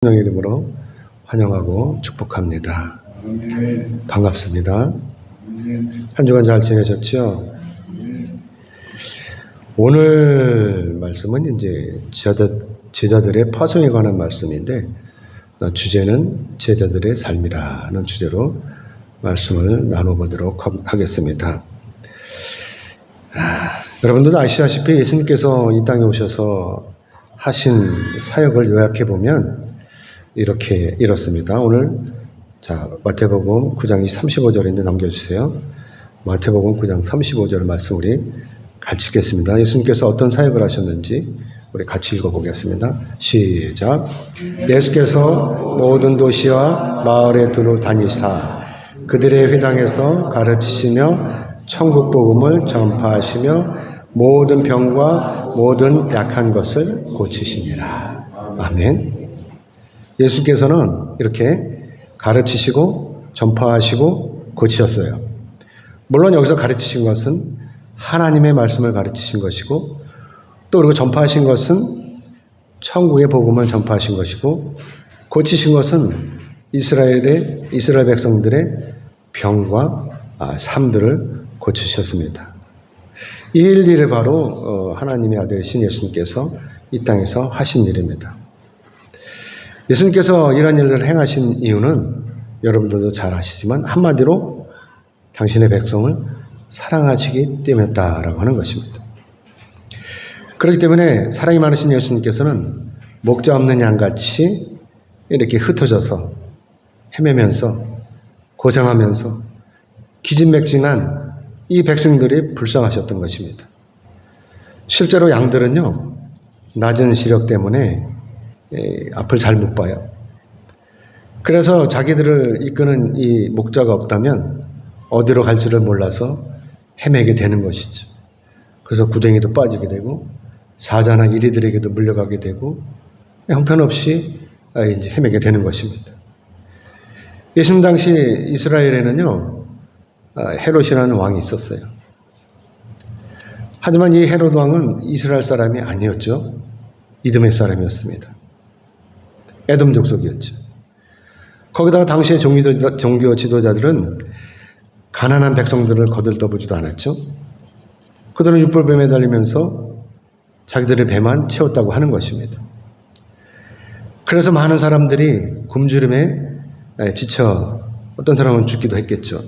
성령 이름으로 환영하고 축복합니다. 반갑습니다. 한 주간 잘 지내셨죠? 오늘 말씀은 이제 제자들의 파송에 관한 말씀인데, 주제는 제자들의 삶이라는 주제로 말씀을 나눠보도록 하겠습니다. 여러분들도 아시다시피 예수님께서 이 땅에 오셔서 하신 사역을 요약해보면 이렇습니다. 오늘 마태복음 9장 35절인데 넘겨주세요. 마태복음 9장 35절 말씀 우리 같이 읽겠습니다. 예수님께서 어떤 사역을 하셨는지 우리 같이 읽어보겠습니다. 시작. 예수께서 모든 도시와 마을에 두루 다니사 그들의 회당에서 가르치시며 천국 복음을 전파하시며 모든 병과 모든 약한 것을 고치시니라. 아멘. 예수께서는 이렇게 가르치시고 전파하시고 고치셨어요. 물론 여기서 가르치신 것은 하나님의 말씀을 가르치신 것이고, 또 그리고 전파하신 것은 천국의 복음을 전파하신 것이고, 고치신 것은 이스라엘 백성들의 병과 삶들을 고치셨습니다. 이 일들이 바로 하나님의 아들이신 예수님께서 이 땅에서 하신 일입니다. 예수님께서 이런 일들을 행하신 이유는 여러분들도 잘 아시지만 한마디로 당신의 백성을 사랑하시기 때문이었다라고 하는 것입니다. 그렇기 때문에 사랑이 많으신 예수님께서는 목자 없는 양같이 이렇게 흩어져서 헤매면서 고생하면서 기진맥진한 이 백성들이 불쌍하셨던 것입니다. 실제로 양들은요, 낮은 시력 때문에 앞을 잘 못 봐요. 그래서 자기들을 이끄는 이 목자가 없다면 어디로 갈지를 몰라서 헤매게 되는 것이죠. 그래서 구덩이도 빠지게 되고 사자나 이리들에게도 물려가게 되고 형편없이 이제 헤매게 되는 것입니다. 예수님 당시 이스라엘에는요, 헤롯이라는 왕이 있었어요. 하지만 이 헤롯 왕은 이스라엘 사람이 아니었죠. 이드메 사람이었습니다. 에돔 족속이었죠. 거기다가 당시의 종교 지도자들은 가난한 백성들을 거들떠보지도 않았죠. 그들은 율법에 매달리면서 자기들의 배만 채웠다고 하는 것입니다. 그래서 많은 사람들이 굶주림에 지쳐 어떤 사람은 죽기도 했겠죠.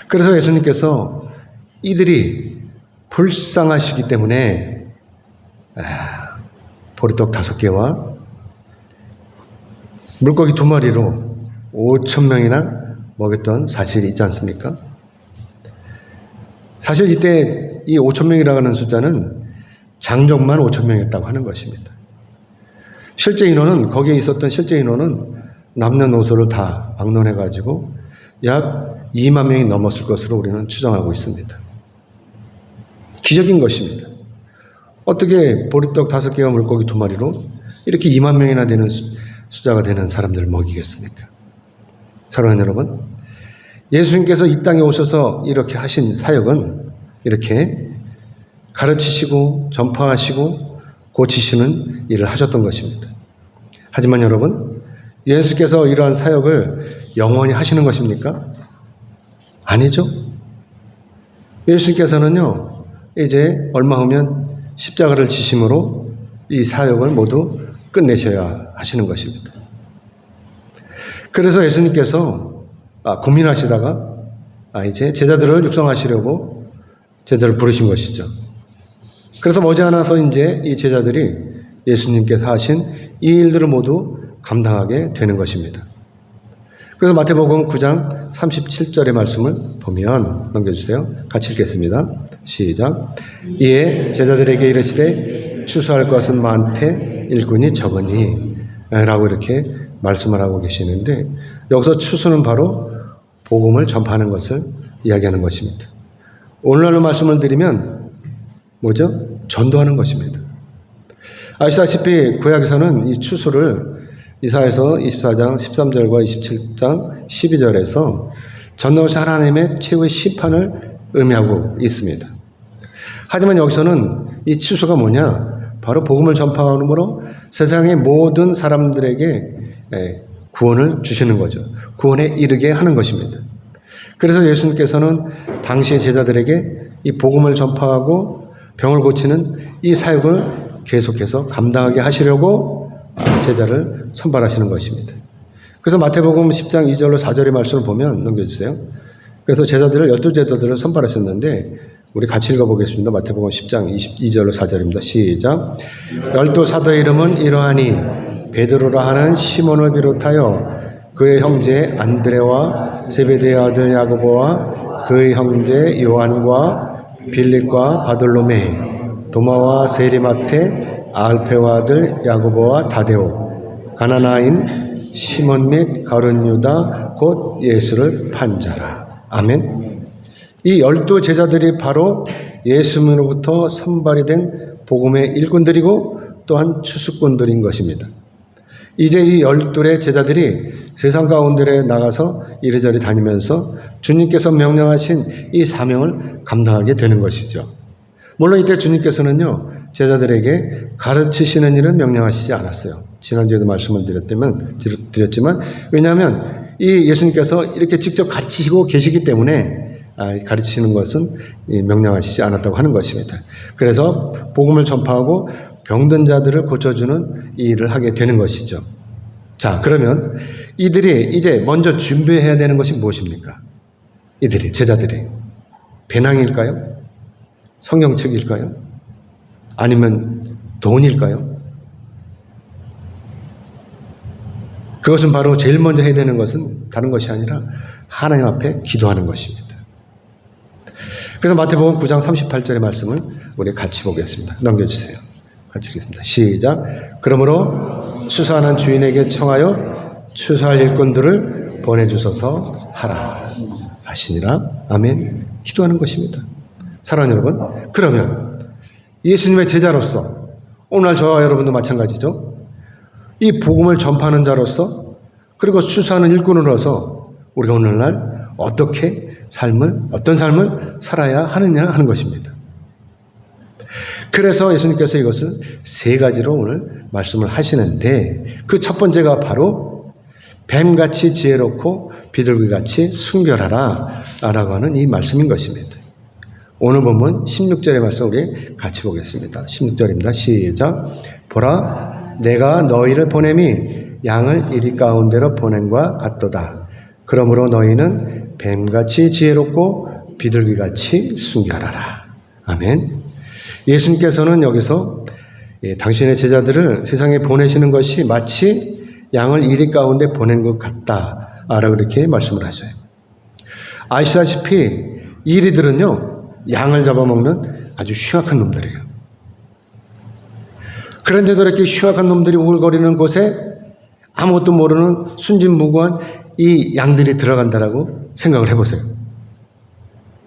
그래서 예수님께서 이들이 불쌍하시기 때문에 보리떡 5개와 물고기 2마리로 5,000명이나 먹였던 사실이 있지 않습니까? 사실 이때 이 5,000명이라고 하는 숫자는 장족만 5,000명이었다고 하는 것입니다. 실제 인원은, 거기에 있었던 실제 인원은 남는 오소를 다 막론해가지고 약 2만 명이 넘었을 것으로 우리는 추정하고 있습니다. 기적인 것입니다. 어떻게 보리떡 5개와 물고기 2마리로 이렇게 2만 명이나 되는 숫자가 되는 사람들을 먹이겠습니까? 사랑하는 여러분, 예수님께서 이 땅에 오셔서 이렇게 하신 사역은 이렇게 가르치시고 전파하시고 고치시는 일을 하셨던 것입니다. 하지만 여러분, 예수께서 이러한 사역을 영원히 하시는 것입니까? 아니죠. 예수님께서는요, 이제 얼마 후면 십자가를 지심으로 이 사역을 모두 끝내셔야 하시는 것입니다. 그래서 예수님께서 고민하시다가 이제 제자들을 육성하시려고 제자들을 부르신 것이죠. 그래서 머지않아서 이제 이 제자들이 예수님께서 하신 이 일들을 모두 감당하게 되는 것입니다. 그래서 마태복음 9장 37절의 말씀을 보면 넘겨주세요. 같이 읽겠습니다. 시작. 이에 제자들에게 이르시되 추수할 것은 많되 일꾼이 적으니 라고 이렇게 말씀을 하고 계시는데, 여기서 추수는 바로 복음을 전파하는 것을 이야기하는 것입니다. 오늘날 말씀을 드리면 뭐죠? 전도하는 것입니다. 아시다시피 구약에서는 이 추수를 이사야서 24장 13절과 27장 12절에서 전능하신 하나님의 최후의 심판을 의미하고 있습니다. 하지만 여기서는 이 추수가 뭐냐? 바로 복음을 전파함으로 세상의 모든 사람들에게 구원을 주시는 거죠. 구원에 이르게 하는 것입니다. 그래서 예수님께서는 당시의 제자들에게 이 복음을 전파하고 병을 고치는 이 사역을 계속해서 감당하게 하시려고 제자를 선발하시는 것입니다. 그래서 마태복음 10장 2절로 4절의 말씀을 보면 넘겨주세요. 그래서 제자들을 12제자들을 선발하셨는데 우리 같이 읽어보겠습니다. 마태복음 10장 22절로 4절입니다. 시작. 12사도의 이름은 이러하니 베드로라 하는 시몬을 비롯하여 그의 형제 안드레와 세베대의 아들 야고보와 그의 형제 요한과 빌립과 바돌로메 도마와 세리마테 알페와 아들 야고보와 다데오 가나나인 시몬 및 가룟 유다 곧 예수를 판 자라. 아멘. 이 12제자들이 바로 예수님으로부터 선발이 된 복음의 일꾼들이고 또한 추수꾼들인 것입니다. 이제 이 12의 제자들이 세상 가운데 나가서 이리저리 다니면서 주님께서 명령하신 이 사명을 감당하게 되는 것이죠. 물론 이때 주님께서는요, 제자들에게 가르치시는 일은 명령하시지 않았어요. 지난주에도 말씀을 드렸지만, 왜냐하면 이 예수님께서 이렇게 직접 가르치시고 계시기 때문에 가르치는 것은 명령하시지 않았다고 하는 것입니다. 그래서 복음을 전파하고 병든 자들을 고쳐주는 이 일을 하게 되는 것이죠. 자, 그러면 이들이 이제 먼저 준비해야 되는 것이 무엇입니까? 이들이, 제자들이. 배낭일까요? 성경책일까요? 아니면 돈일까요? 그것은 바로 제일 먼저 해야 되는 것은 다른 것이 아니라 하나님 앞에 기도하는 것입니다. 그래서 마태복음 9장 38절의 말씀을 우리 같이 보겠습니다. 넘겨주세요. 같이 읽겠습니다. 시작. 그러므로 추수하는 주인에게 청하여 추수할 일꾼들을 보내주소서 하라 하시니라. 아멘. 기도하는 것입니다. 사랑하는 여러분, 그러면 예수님의 제자로서 오늘 저와 여러분도 마찬가지죠. 이 복음을 전파하는 자로서 그리고 추수하는 일꾼으로서 우리가 오늘날 어떤 삶을 살아야 하느냐 하는 것입니다. 그래서 예수님께서 이것을 세 가지로 오늘 말씀을 하시는데 그 첫 번째가 바로 뱀같이 지혜롭고 비둘기같이 순결하라 라고 하는 이 말씀인 것입니다. 오늘 본문 16절의 말씀 우리 같이 보겠습니다. 16절입니다. 시작. 보라, 내가 너희를 보냄이 양을 이리 가운데로 보낸과 같도다. 그러므로 너희는 뱀같이 지혜롭고 비둘기같이 순결하라. 아멘. 예수님께서는 여기서 당신의 제자들을 세상에 보내시는 것이 마치 양을 이리 가운데 보낸 것 같다라고 이렇게 말씀을 하셔요. 아시다시피 이리들은요, 양을 잡아먹는 아주 흉악한 놈들이에요. 그런데도 이렇게 흉악한 놈들이 우글거리는 곳에 아무것도 모르는 순진무구한 이 양들이 들어간다라고 생각을 해보세요.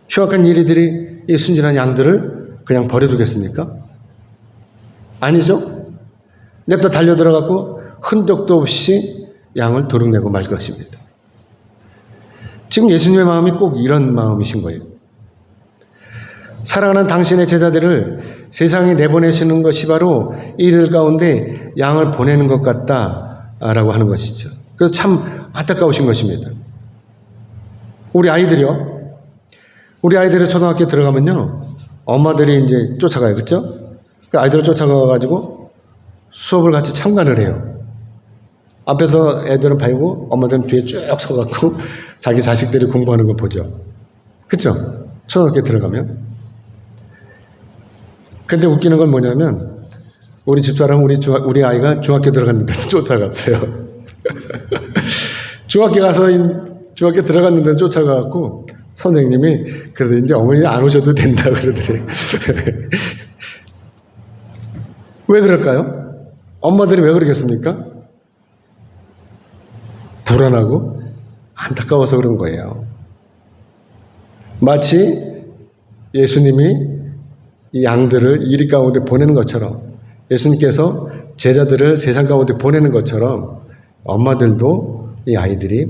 흉악한 이리들이 이 순진한 양들을 그냥 버려두겠습니까? 아니죠. 냅다 달려들어가고 흔적도 없이 양을 도둑내고 말 것입니다. 지금 예수님의 마음이 꼭 이런 마음이신 거예요. 사랑하는 당신의 제자들을 세상에 내보내시는 것이 바로 이들 가운데 양을 보내는 것 같다라고 하는 것이죠. 그래서 참 안타까우신 것입니다. 우리 아이들이 초등학교 들어가면요, 엄마들이 이제 쫓아가요. 그렇죠? 그 아이들을 쫓아가가지고 수업을 같이 참관을 해요. 앞에서 애들은 봐이고 엄마들은 뒤에 쭉 서갖고 자기 자식들이 공부하는 걸 보죠. 그렇죠? 초등학교 들어가면. 근데 웃기는 건 뭐냐면 우리 집사람 우리 아이가 중학교 들어갔는데도 쫓아갔어요. 중학교 들어갔는데도 쫓아가갖고 선생님이 그래도 이제 어머니 안 오셔도 된다 그러더래요. 왜 그럴까요? 엄마들이 왜 그러겠습니까? 불안하고 안타까워서 그런 거예요. 마치 예수님이 이 양들을 이리 가운데 보내는 것처럼 예수님께서 제자들을 세상 가운데 보내는 것처럼 엄마들도 이 아이들이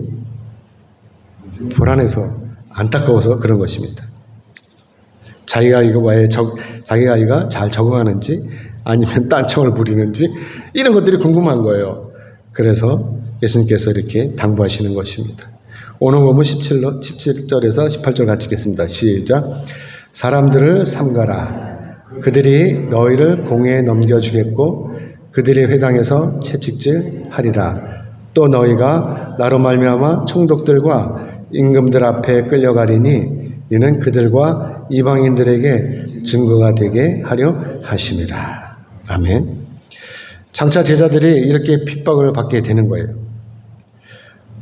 불안해서 안타까워서 그런 것입니다. 자기 아이가 잘 적응하는지 아니면 딴청을 부리는지 이런 것들이 궁금한 거예요. 그래서 예수님께서 이렇게 당부하시는 것입니다. 오늘 보면 17절에서 18절 같이 읽겠습니다. 시작. 사람들을 삼가라. 그들이 너희를 공회에 넘겨주겠고 그들의 회당에서 채찍질 하리라. 또 너희가 나로 말미암아 총독들과 임금들 앞에 끌려가리니 이는 그들과 이방인들에게 증거가 되게 하려 하심이라. 아멘. 장차 제자들이 이렇게 핍박을 받게 되는 거예요.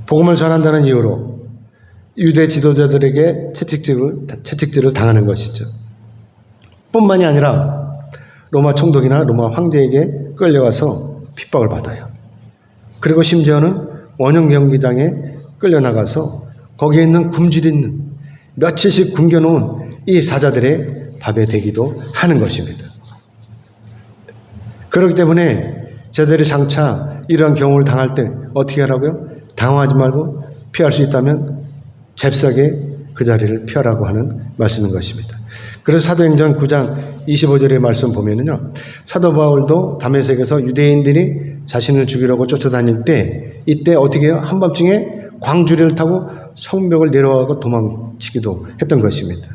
복음을 전한다는 이유로 유대 지도자들에게 채찍질을 당하는 것이죠. 뿐만이 아니라 로마 총독이나 로마 황제에게 끌려가서 핍박을 받아요. 그리고 심지어는 원형 경기장에 끌려나가서 거기에 있는 굶주려 있는 며칠씩 굶겨놓은 이 사자들의 밥에 되기도 하는 것입니다. 그렇기 때문에 제자들이 장차 이러한 경우를 당할 때 어떻게 하라고요? 당황하지 말고 피할 수 있다면 잽싸게 그 자리를 피하라고 하는 말씀인 것입니다. 그래서 사도행전 9장 25절의 말씀 보면은요, 사도 바울도 다메섹에서 유대인들이 자신을 죽이려고 쫓아다닐 때 이때 어떻게 해요? 한밤중에 광주리를 타고 성벽을 내려가고 도망치기도 했던 것입니다.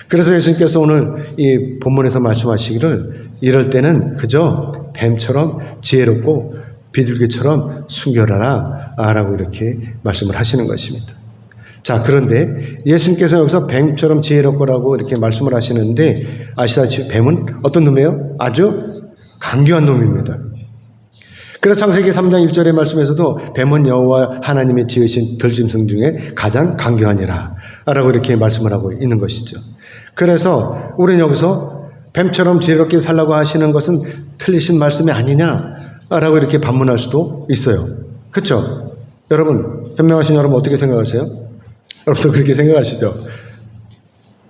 그래서 예수님께서 오늘 이 본문에서 말씀하시기를 이럴 때는 그저 뱀처럼 지혜롭고 비둘기처럼 순결하라 라고 이렇게 말씀을 하시는 것입니다. 자, 그런데 예수님께서 여기서 뱀처럼 지혜롭고라고 이렇게 말씀을 하시는데 아시다시피 뱀은 어떤 놈이에요? 아주 강교한 놈입니다. 그래서 창세기 3장 1절의 말씀에서도 뱀은 여호와 하나님이 지으신 들짐승 중에 가장 강교하니라 라고 이렇게 말씀을 하고 있는 것이죠. 그래서 우리는 여기서 뱀처럼 지혜롭게 살라고 하시는 것은 틀리신 말씀이 아니냐 라고 이렇게 반문할 수도 있어요. 그렇죠? 여러분, 현명하신 여러분 어떻게 생각하세요? 여러분도 그렇게 생각하시죠?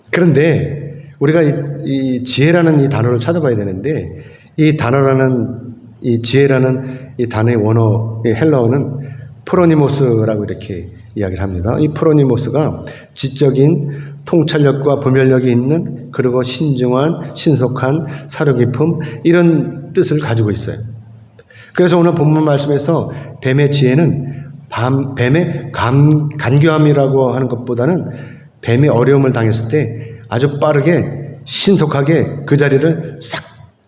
그런데 우리가 이 지혜라는 이 단어를 찾아봐야 되는데 이 단어라는 이 지혜라는 이 단어의 원어, 이 헬라어는 프로니모스라고 이렇게 이야기를 합니다. 이 프로니모스가 지적인 통찰력과 분별력이 있는 그리고 신중한, 신속한, 사려 깊음 이런 뜻을 가지고 있어요. 그래서 오늘 본문 말씀에서 뱀의 지혜는 뱀의 간교함이라고 하는 것보다는 뱀이 어려움을 당했을 때 아주 빠르게 신속하게 그 자리를 싹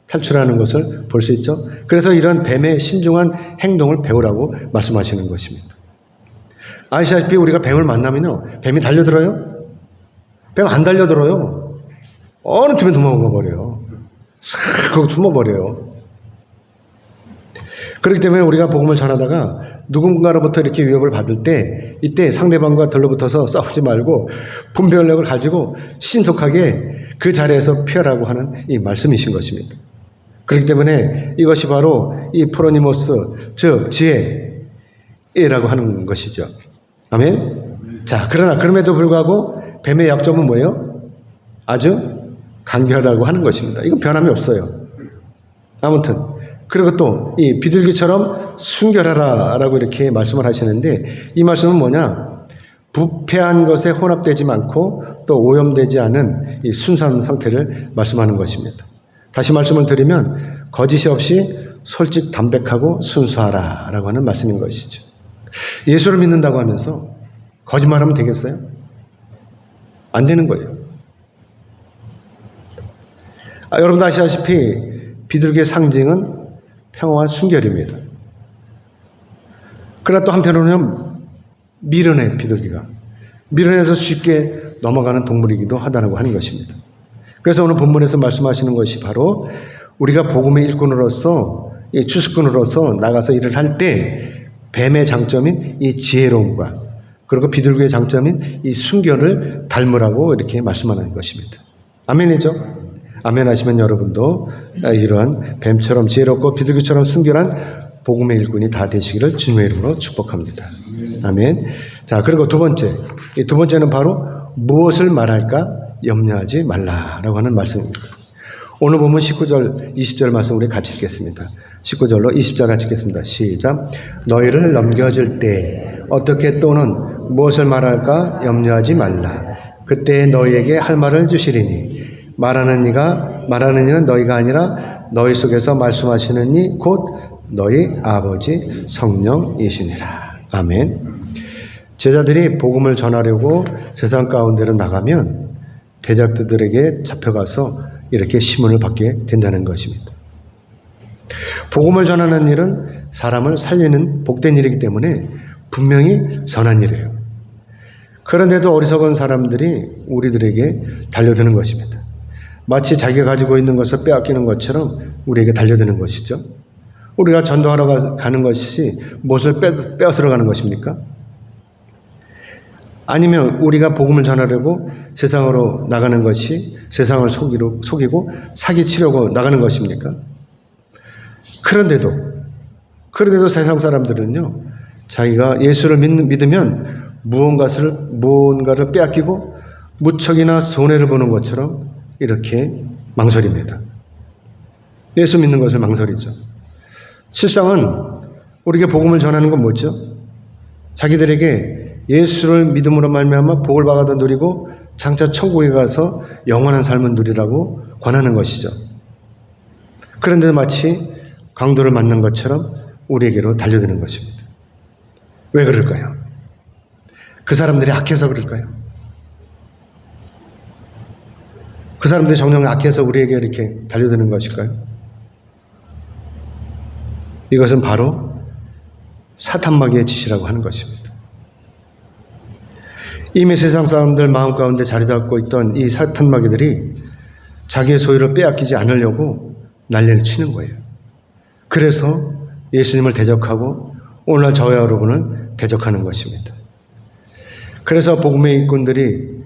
탈출하는 것을 볼 수 있죠. 그래서 이런 뱀의 신중한 행동을 배우라고 말씀하시는 것입니다. 아시다시피 우리가 뱀을 만나면요, 뱀이 달려들어요? 뱀 안 달려들어요. 어느 틈에 도망가 버려요. 싹 거기 숨어버려요. 그렇기 때문에 우리가 복음을 전하다가 누군가로부터 이렇게 위협을 받을 때 이때 상대방과 들러붙어서 싸우지 말고 분별력을 가지고 신속하게 그 자리에서 피하라고 하는 이 말씀이신 것입니다. 그렇기 때문에 이것이 바로 이 프로니모스, 즉 지혜라고 하는 것이죠. 아멘. 자, 그러나 그럼에도 불구하고 뱀의 약점은 뭐예요? 아주 강교하다고 하는 것입니다. 이건 변함이 없어요. 아무튼 그리고 또 이 비둘기처럼 순결하라 라고 이렇게 말씀을 하시는데 이 말씀은 뭐냐? 부패한 것에 혼합되지 않고 또 오염되지 않은 이 순수한 상태를 말씀하는 것입니다. 다시 말씀을 드리면 거짓이 없이 솔직 담백하고 순수하라 라고 하는 말씀인 것이죠. 예수를 믿는다고 하면서 거짓말하면 되겠어요? 안 되는 거예요. 여러분도 아시다시피 비둘기의 상징은 평화와 순결입니다. 그러나 또 한편으로는 미련해, 비둘기가. 미련해서 쉽게 넘어가는 동물이기도 하다고 하는 것입니다. 그래서 오늘 본문에서 말씀하시는 것이 바로 우리가 복음의 일꾼으로서, 주수꾼으로서 나가서 일을 할 때 뱀의 장점인 이 지혜로움과 그리고 비둘기의 장점인 이 순결을 닮으라고 이렇게 말씀하는 것입니다. 아멘이죠? 아멘 하시면 여러분도 이러한 뱀처럼 지혜롭고 비둘기처럼 순결한 복음의 일꾼이 다 되시기를 주님의 이름으로 축복합니다. 아멘. 자, 그리고 두 번째. 이 두 번째는 바로 무엇을 말할까 염려하지 말라라고 하는 말씀입니다. 오늘 보면 19절, 20절 말씀 우리 같이 읽겠습니다. 19절로 20절 같이 읽겠습니다. 시작. 너희를 넘겨줄 때 어떻게 또는 무엇을 말할까 염려하지 말라. 그때 너희에게 할 말을 주시리니 말하는 이는 너희가 아니라 너희 속에서 말씀하시는 이 곧 너희 아버지 성령이시니라. 아멘. 제자들이 복음을 전하려고 세상 가운데로 나가면 대적들에게 잡혀가서 이렇게 시문을 받게 된다는 것입니다. 복음을 전하는 일은 사람을 살리는 복된 일이기 때문에 분명히 선한 일이에요. 그런데도 어리석은 사람들이 우리들에게 달려드는 것입니다. 마치 자기가 가지고 있는 것을 빼앗기는 것처럼 우리에게 달려드는 것이죠. 우리가 전도하러 가는 것이 무엇을 빼앗으러 가는 것입니까? 아니면 우리가 복음을 전하려고 세상으로 나가는 것이 세상을 속이고 사기치려고 나가는 것입니까? 그런데도 세상 사람들은요, 자기가 예수를 믿으면 무언가를 빼앗기고 무척이나 손해를 보는 것처럼 이렇게 망설입니다. 예수 믿는 것을 망설이죠. 실상은 우리에게 복음을 전하는 건 뭐죠? 자기들에게 예수를 믿음으로 말미암아 복을 받아 누리고 장차 천국에 가서 영원한 삶을 누리라고 권하는 것이죠. 그런데 마치 강도를 만난 것처럼 우리에게로 달려드는 것입니다. 왜 그럴까요? 그 사람들이 악해서 그럴까요? 그 사람들이 정녕 악해서 우리에게 이렇게 달려드는 것일까요? 이것은 바로 사탄마귀의 짓이라고 하는 것입니다. 이미 세상 사람들 마음 가운데 자리 잡고 있던 이 사탄마귀들이 자기의 소유를 빼앗기지 않으려고 난리를 치는 거예요. 그래서 예수님을 대적하고 오늘날 저와 여러분을 대적하는 것입니다. 그래서 복음의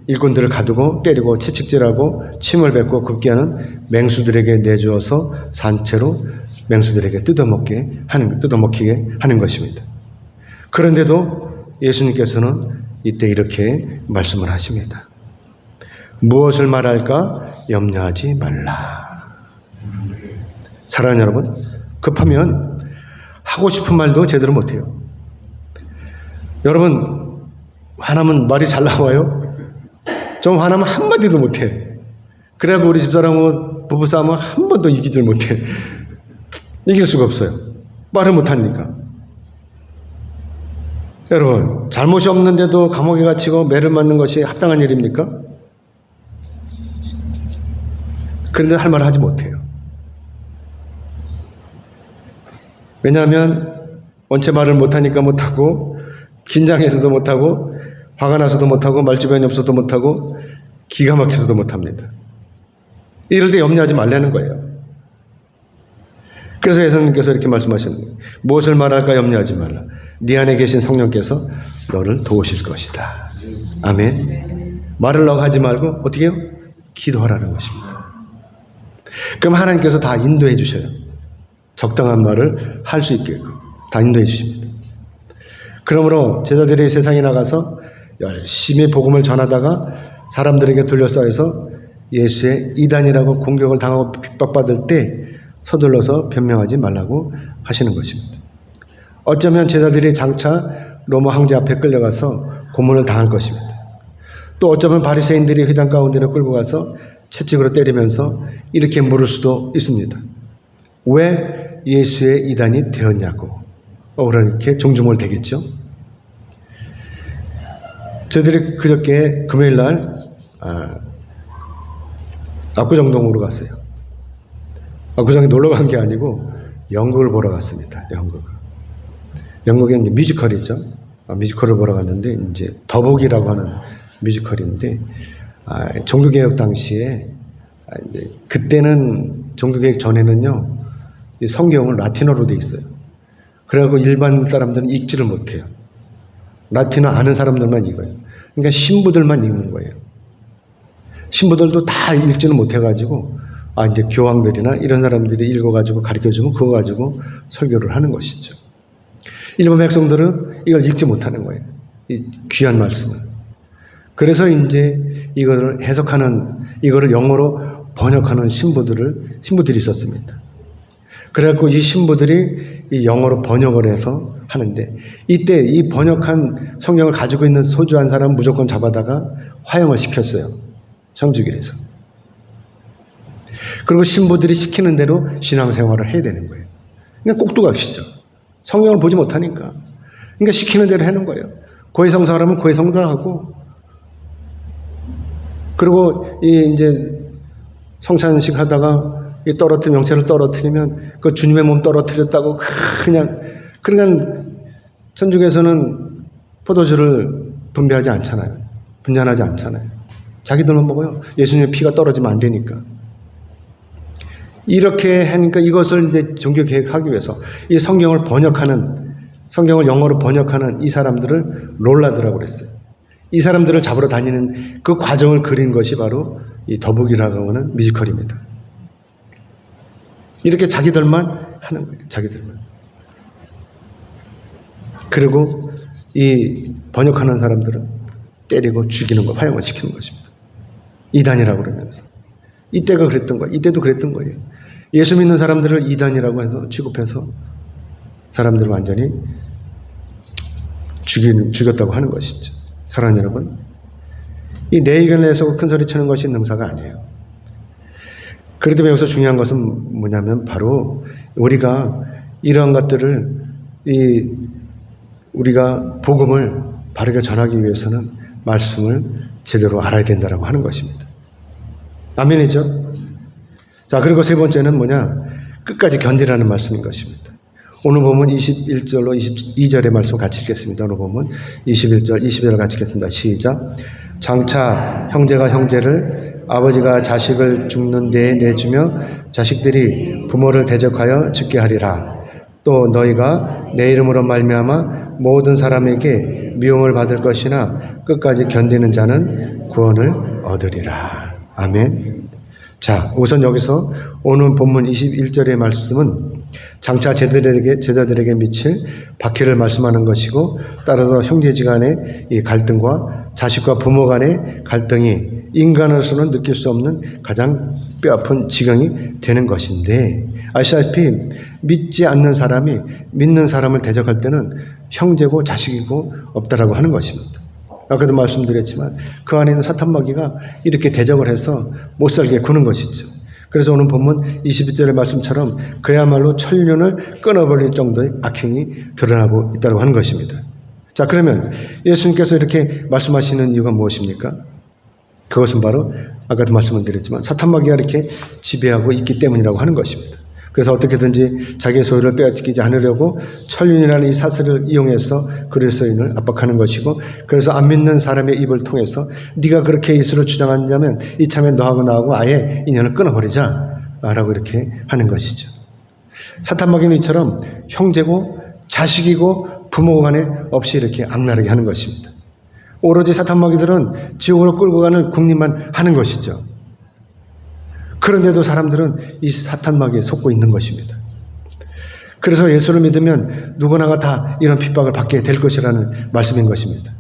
일꾼들을 가두고 때리고 채찍질하고 침을 뱉고 급기야는 맹수들에게 내주어서 산채로 맹수들에게 뜯어먹히게 하는 것입니다. 그런데도 예수님께서는 이때 이렇게 말씀을 하십니다. 무엇을 말할까 염려하지 말라. 사랑하는 여러분, 급하면 하고 싶은 말도 제대로 못해요. 여러분, 화나면 말이 잘 나와요? 좀 화나면 한마디도 못해. 그래갖고 우리 집사람하고 부부싸움은 한 번도 이기질 못해. 이길 수가 없어요. 말을 못하니까. 여러분, 잘못이 없는데도 감옥에 갇히고 매를 맞는 것이 합당한 일입니까? 그런데 할 말을 하지 못해요. 왜냐하면 원체 말을 못하니까 못하고, 긴장해서도 못하고, 화가 나서도 못하고, 말주변이 없어도 못하고, 기가 막혀서도 못합니다. 이럴 때 염려하지 말라는 거예요. 그래서 예수님께서 이렇게 말씀하셨는데, 무엇을 말할까 염려하지 말라. 네 안에 계신 성령께서 너를 도우실 것이다. 아멘. 말을 너가 하지 말고 어떻게 해요? 기도하라는 것입니다. 그럼 하나님께서 다 인도해 주셔요. 적당한 말을 할 수 있게 다 인도해 주십니다. 그러므로 제자들이 세상에 나가서 열심히 복음을 전하다가 사람들에게 둘러싸여서 예수의 이단이라고 공격을 당하고 핍박받을 때 서둘러서 변명하지 말라고 하시는 것입니다. 어쩌면 제자들이 장차 로마 황제 앞에 끌려가서 고문을 당할 것입니다. 또 어쩌면 바리새인들이 회당 가운데로 끌고 가서 채찍으로 때리면서 이렇게 물을 수도 있습니다. 왜 예수의 이단이 되었냐고. 그렇게 종중을 되겠죠. 저희들이 그저께 금요일날 압구정동으로 갔어요. 압구정에 놀러 간 게 아니고 연극을 보러 갔습니다. 연극이 이제 뮤지컬이죠. 뮤지컬을 보러 갔는데 이제 더북이라고 하는 뮤지컬인데 종교개혁 당시에 이제 그때는 종교개혁 전에는요 이 성경을 라틴어로 돼 있어요. 그래갖고 일반 사람들은 읽지를 못해요. 라틴어 아는 사람들만 읽어요. 그러니까 신부들만 읽는 거예요. 신부들도 다 읽지는 못해가지고 이제 교황들이나 이런 사람들이 읽어가지고 가르쳐주면 그거 가지고 설교를 하는 것이죠. 일반 백성들은 이걸 읽지 못하는 거예요. 이 귀한 말씀을. 그래서 이제 이거를 이거를 영어로 번역하는 신부들이 있었습니다. 그래갖고 이 신부들이 이 영어로 번역을 해서 하는데 이때 이 번역한 성경을 가지고 있는 소주한 사람 무조건 잡아다가 화형을 시켰어요. 성주교에서. 그리고 신부들이 시키는 대로 신앙생활을 해야 되는 거예요. 그러니까 꼭두각시죠. 성경을 보지 못하니까. 그러니까 시키는 대로 하는 거예요. 고해성사하면 고해성사하고, 그리고 이제 성찬식 하다가 명체를 떨어뜨리면 그 주님의 몸 떨어뜨렸다고 그러니까 천주교에서는 포도주를 분배하지 않잖아요. 분잔하지 않잖아요. 자기들만 먹어요. 예수님의 피가 떨어지면 안 되니까. 이렇게 하니까 이것을 이제 종교 개혁하기 위해서 이 성경을 영어로 번역하는 이 사람들을 롤라드라고 그랬어요. 이 사람들을 잡으러 다니는 그 과정을 그린 것이 바로 이 더북이라고 하는 뮤지컬입니다. 이렇게 자기들만 하는 거예요. 자기들만. 그리고 이 번역하는 사람들은 때리고 죽이는 거, 화형을 시키는 것입니다. 이단이라고 그러면서. 이때가 그랬던 거예요. 이때도 그랬던 거예요. 예수 믿는 사람들을 이단이라고 해서 취급해서 사람들을 완전히 죽였다고 하는 것이죠. 사랑하는 여러분, 이 내 의견을 내서 큰 소리 치는 것이 능사가 아니에요. 그래도 여기서 중요한 것은 뭐냐면 바로 우리가 이러한 것들을 우리가 복음을 바르게 전하기 위해서는 말씀을 제대로 알아야 된다고 하는 것입니다. 아멘이죠? 자, 그리고 세 번째는 끝까지 견디라는 말씀인 것입니다. 오늘 보면 21절로 22절의 말씀 같이 읽겠습니다. 오늘 보면 21절, 22절 같이 읽겠습니다. 시작. 장차 형제가 형제를, 아버지가 자식을 죽는 데에 내주며 자식들이 부모를 대적하여 죽게 하리라. 또 너희가 내 이름으로 말미암아 모든 사람에게 미움을 받을 것이나 끝까지 견디는 자는 구원을 얻으리라. 아멘. 자, 우선 여기서 오늘 본문 21절의 말씀은 장차 제자들에게 미칠 박해를 말씀하는 것이고, 따라서 형제지간의 이 갈등과 자식과 부모 간의 갈등이 인간으로서는 느낄 수 없는 가장 뼈아픈 지경이 되는 것인데, 아시다시피 믿지 않는 사람이 믿는 사람을 대적할 때는 형제고 자식이고 없다라고 하는 것입니다. 아까도 말씀드렸지만 그 안에 있는 사탄마귀가 이렇게 대적을 해서 못살게 구는 것이죠. 그래서 오늘 본문 22절의 말씀처럼 그야말로 천륜을 끊어버릴 정도의 악행이 드러나고 있다고 하는 것입니다. 자, 그러면 예수님께서 이렇게 말씀하시는 이유가 무엇입니까? 그것은 바로 아까도 말씀을 드렸지만 사탄마귀가 이렇게 지배하고 있기 때문이라고 하는 것입니다. 그래서 어떻게든지 자기의 소유를 빼앗기지 않으려고 천륜이라는 이 사슬을 이용해서 그리스도인을 압박하는 것이고, 그래서 안 믿는 사람의 입을 통해서 네가 그렇게 예수를 주장하냐면 이참에 너하고 나하고 아예 인연을 끊어버리자 라고 이렇게 하는 것이죠. 사탄마귀는 이처럼 형제고 자식이고 부모 간에 없이 이렇게 악랄하게 하는 것입니다. 오로지 사탄마귀들은 지옥으로 끌고 가는 궁리만 하는 것이죠. 그런데도 사람들은 이 사탄마귀에 속고 있는 것입니다. 그래서 예수를 믿으면 누구나가 다 이런 핍박을 받게 될 것이라는 말씀인 것입니다.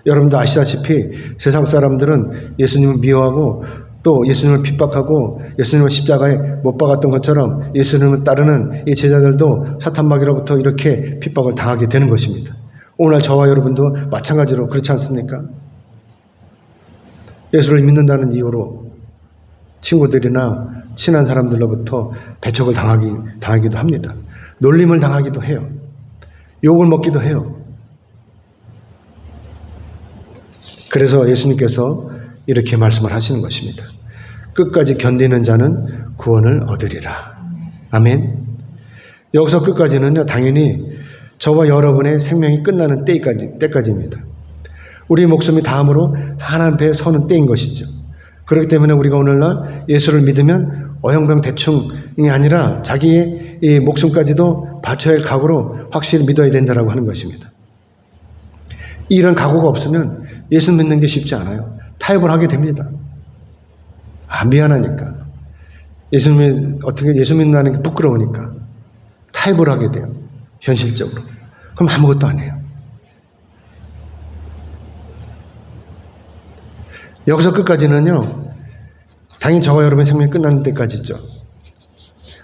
여러분도 아시다시피 세상 사람들은 예수님을 미워하고 또 예수님을 핍박하고 예수님을 십자가에 못 박았던 것처럼 예수님을 따르는 이 제자들도 사탄마귀로부터 이렇게 핍박을 당하게 되는 것입니다. 오늘 저와 여러분도 마찬가지로 그렇지 않습니까? 예수를 믿는다는 이유로 친구들이나 친한 사람들로부터 배척을 당하기도 합니다. 놀림을 당하기도 해요. 욕을 먹기도 해요. 그래서 예수님께서 이렇게 말씀을 하시는 것입니다. 끝까지 견디는 자는 구원을 얻으리라. 아멘. 여기서 끝까지는요, 당연히 저와 여러분의 생명이 끝나는 때까지입니다. 우리 목숨이 다음으로 하나님 앞에 서는 때인 것이죠. 그렇기 때문에 우리가 오늘날 예수를 믿으면 어영병 대충이 아니라 자기의 이 목숨까지도 바쳐야 할 각오로 확실히 믿어야 된다고 하는 것입니다. 이런 각오가 없으면 예수 믿는 게 쉽지 않아요. 타협을 하게 됩니다. 미안하니까. 예수 믿는다는 게 부끄러우니까 타협을 하게 돼요. 현실적으로. 그럼 아무것도 안 해요. 여기서 끝까지는요, 당연히 저와 여러분의 생명이 끝나는 때까지 있죠.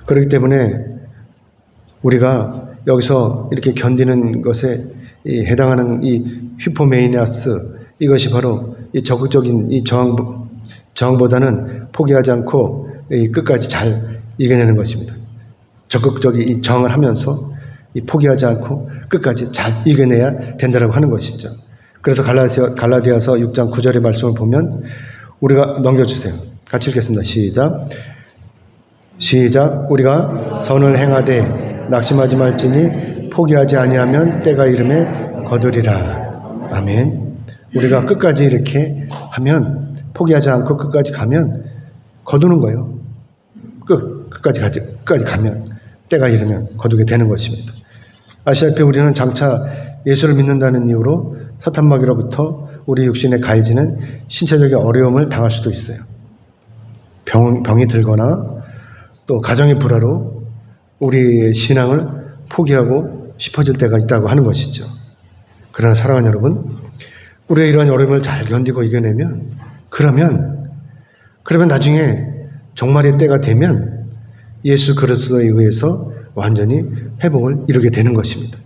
그렇기 때문에 우리가 여기서 이렇게 견디는 것에 해당하는 이 휘포메이니아스, 이것이 바로 이 적극적인 이 저항보다는 포기하지 않고 끝까지 잘 이겨내는 것입니다. 적극적인 이 정을 하면서 포기하지 않고 끝까지 잘 이겨내야 된다고 하는 것이죠. 그래서 갈라디아서 6장 9절의 말씀을 보면 우리가 넘겨주세요. 같이 읽겠습니다. 시작. 우리가 선을 행하되 낙심하지 말지니 포기하지 아니하면 때가 이름에 거두리라. 아멘. 우리가 끝까지 이렇게 하면, 포기하지 않고 끝까지 가면 거두는 거예요. 끝까지 가면, 때가 이르면 거두게 되는 것입니다. 아시다시피 우리는 장차 예수를 믿는다는 이유로 사탄마귀로부터 우리 육신에 가해지는 신체적인 어려움을 당할 수도 있어요. 병이 들거나 또 가정의 불화로 우리의 신앙을 포기하고 싶어질 때가 있다고 하는 것이죠. 그러나 사랑하는 여러분, 우리가 이러한 어려움을 잘 견디고 이겨내면 그러면 나중에 종말의 때가 되면 예수 그리스도에 의해서 완전히 회복을 이루게 되는 것입니다.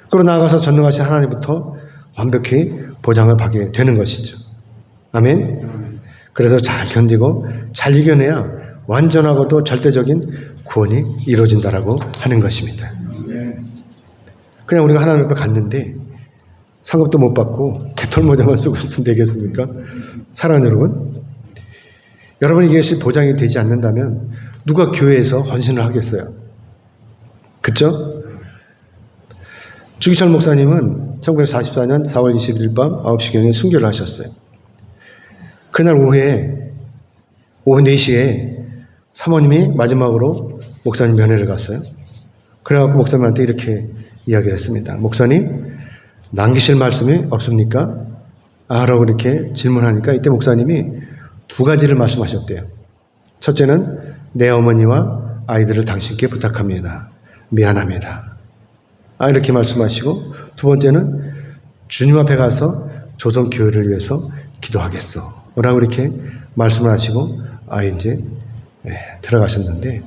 그러고 나아가서 전능하신 하나님부터 완벽히 보장을 받게 되는 것이죠. 아멘. 그래서 잘 견디고 잘 이겨내야 완전하고도 절대적인 구원이 이루어진다라고 하는 것입니다. 그냥 우리가 하나님 앞에 갔는데 상급도 못 받고 개털모자만 쓰고 있으면 되겠습니까? 사랑하는 여러분, 여러분이 이것이 보장이 되지 않는다면 누가 교회에서 헌신을 하겠어요? 그렇죠? 주기철 목사님은 1944년 4월 21일 밤 9시경에 순교를 하셨어요. 그날 오후 4시에 사모님이 마지막으로 목사님 면회를 갔어요. 그래갖고 목사님한테 이렇게 이야기를 했습니다. 목사님, 남기실 말씀이 없습니까? 라고 이렇게 질문하니까 이때 목사님이 두 가지를 말씀하셨대요. 첫째는 내 어머니와 아이들을 당신께 부탁합니다. 미안합니다. 이렇게 말씀하시고, 두 번째는 주님 앞에 가서 조선교회를 위해서 기도하겠소 라고 이렇게 말씀을 하시고 이제 들어가셨는데,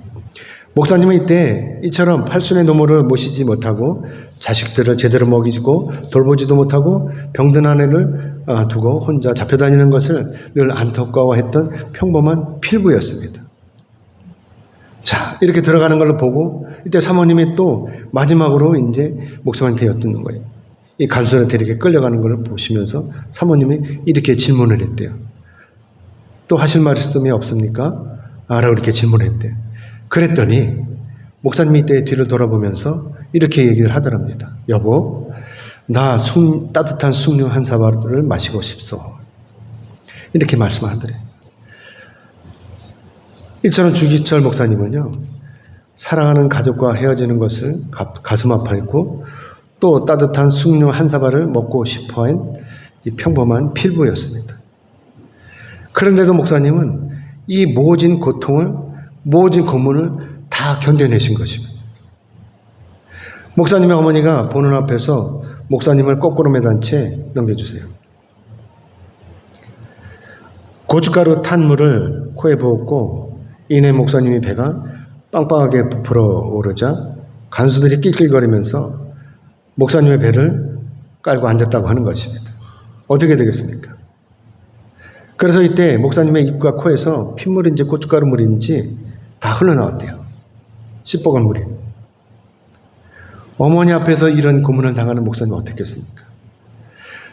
목사님은 이때 이처럼 팔순의 노모를 모시지 못하고 자식들을 제대로 먹이고 돌보지도 못하고 병든 아내를 두고 혼자 잡혀다니는 것을 늘 안타까워했던 평범한 필부였습니다. 자, 이렇게 들어가는 걸 보고 이때 사모님이 또 마지막으로 이제 목사님한테 엿듣는 거예요. 이 간수한테 이렇게 끌려가는 걸 보시면서 사모님이 이렇게 질문을 했대요. 또 하실 말씀이 없습니까? 라고 이렇게 질문했대요. 그랬더니 목사님이 이때 뒤를 돌아보면서 이렇게 얘기를 하더랍니다. 여보, 나 따뜻한 숭늉 한 사발을 마시고 싶소. 이렇게 말씀을 하더래요. 이처럼 주기철 목사님은요, 사랑하는 가족과 헤어지는 것을 가슴 아파했고 또 따뜻한 숭늉 한 사발을 먹고 싶어한 이 평범한 필부였습니다. 그런데도 목사님은 이 모진 고통을, 모진 고문을 다 견뎌내신 것입니다. 목사님의 어머니가 보는 앞에서 목사님을 거꾸로 매단 채 넘겨주세요. 고춧가루 탄 물을 코에 부었고 이내 목사님의 배가 빵빵하게 부풀어 오르자 간수들이 낄낄거리면서 목사님의 배를 깔고 앉았다고 하는 것입니다. 어떻게 되겠습니까? 그래서 이때 목사님의 입과 코에서 핏물인지 고춧가루 물인지 다 흘러나왔대요. 씹어간 물이. 어머니 앞에서 이런 고문을 당하는 목사님은 어떻겠습니까?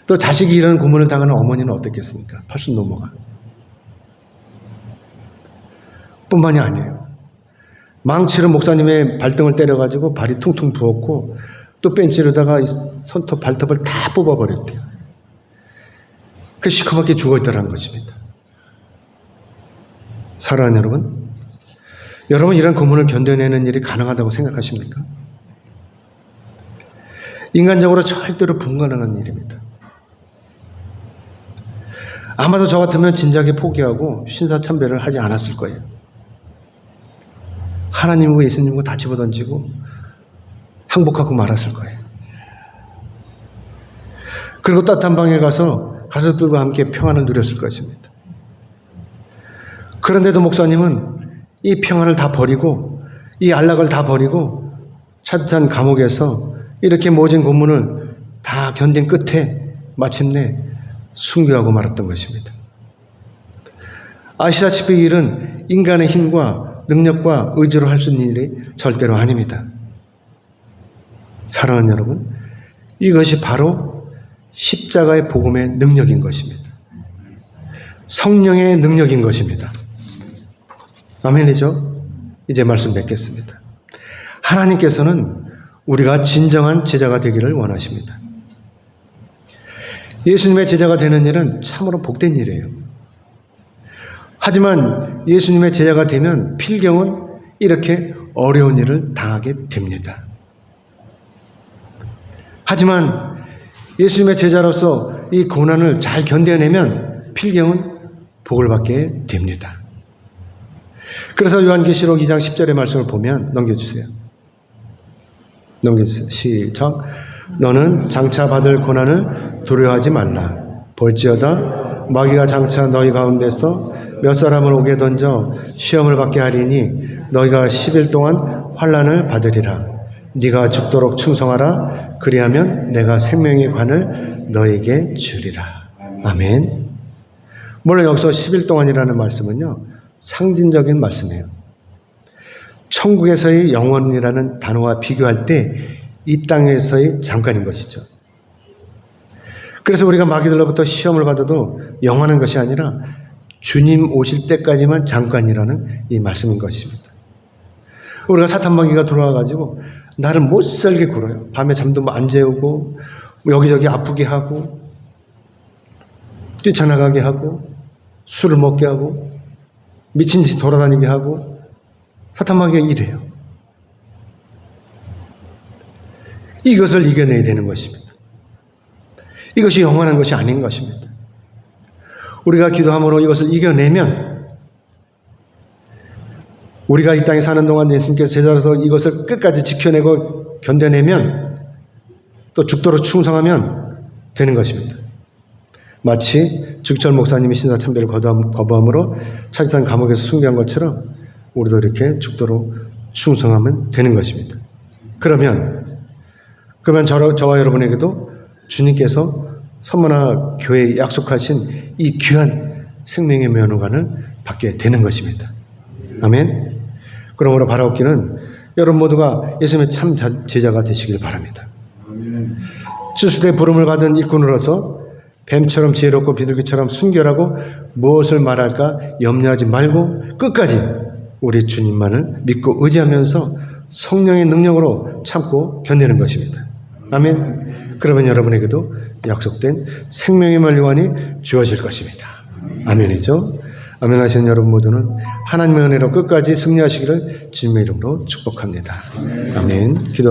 또 자식이 이런 고문을 당하는 어머니는 어떻겠습니까? 팔순 노모가. 뿐만이 아니에요. 망치로 목사님의 발등을 때려가지고 발이 퉁퉁 부었고 또 벤치로다가 손톱, 발톱을 다 뽑아버렸대요. 그 시커멓게 죽어있다는 것입니다. 사랑하는 여러분, 여러분 이런 고문을 견뎌내는 일이 가능하다고 생각하십니까? 인간적으로 절대로 불가능한 일입니다. 아마도 저 같으면 진작에 포기하고 신사참배를 하지 않았을 거예요. 하나님과 예수님과 다 집어던지고 항복하고 말았을 거예요. 그리고 따뜻한 방에 가서 가족들과 함께 평안을 누렸을 것입니다. 그런데도 목사님은 이 평안을 다 버리고 이 안락을 다 버리고 차디찬 감옥에서 이렇게 모진 고문을 다 견딘 끝에 마침내 순교하고 말았던 것입니다. 아시다시피 이 일은 인간의 힘과 능력과 의지로 할 수 있는 일이 절대로 아닙니다. 사랑하는 여러분, 이것이 바로 십자가의 복음의 능력인 것입니다. 성령의 능력인 것입니다. 아멘이죠? 이제 말씀 맺겠습니다. 하나님께서는 우리가 진정한 제자가 되기를 원하십니다. 예수님의 제자가 되는 일은 참으로 복된 일이에요. 하지만 예수님의 제자가 되면 필경은 이렇게 어려운 일을 당하게 됩니다. 하지만 예수님의 제자로서 이 고난을 잘 견뎌내면 필경은 복을 받게 됩니다. 그래서 요한계시록 2장 10절의 말씀을 보면 넘겨주세요. 시작. 너는 장차 받을 고난을 두려워하지 말라. 볼지어다 마귀가 장차 너희 가운데서 몇 사람을 오게 던져 시험을 받게 하리니 너희가 10일 동안 환난을 받으리라. 네가 죽도록 충성하라. 그리하면 내가 생명의 관을 너에게 주리라. 아멘. 물론 여기서 10일 동안이라는 말씀은요, 상징적인 말씀이에요. 천국에서의 영원이라는 단어와 비교할 때 이 땅에서의 잠깐인 것이죠. 그래서 우리가 마귀들로부터 시험을 받아도 영원한 것이 아니라 주님 오실 때까지만 잠깐이라는 이 말씀인 것입니다. 우리가 사탄 마귀가 들어와가지고 나를 못살게 굴어요. 밤에 잠도 안 재우고 여기저기 아프게 하고 뛰쳐나가게 하고 술을 먹게 하고 미친 듯이 돌아다니게 하고 사탄 마귀가 이래요. 이것을 이겨내야 되는 것입니다. 이것이 영원한 것이 아닌 것입니다. 우리가 기도함으로 이것을 이겨내면 우리가 이 땅에 사는 동안 예수님께서 제자로서 이것을 끝까지 지켜내고 견뎌내면 또 죽도록 충성하면 되는 것입니다. 마치 죽철 목사님이 신사참배를 거부함으로 차지탄 감옥에서 숭배한 것처럼 우리도 이렇게 죽도록 충성하면 되는 것입니다. 그러면 저와 여러분에게도 주님께서 선문화 교회에 약속하신 이 귀한 생명의 면허관을 받게 되는 것입니다. 아멘. 그러므로 바라옵기는 여러분 모두가 예수님의 참 제자가 되시길 바랍니다. 주스대 부름을 받은 일꾼으로서 뱀처럼 지혜롭고 비둘기처럼 순결하고 무엇을 말할까 염려하지 말고 끝까지 우리 주님만을 믿고 의지하면서 성령의 능력으로 참고 견디는 것입니다. 아멘. 그러면 여러분에게도 약속된 생명의 만류관이 주어질 것입니다. 아멘이죠. 아멘 하시는 여러분 모두는 하나님의 은혜로 끝까지 승리하시기를 주님의 이름으로 축복합니다. 아멘. 기도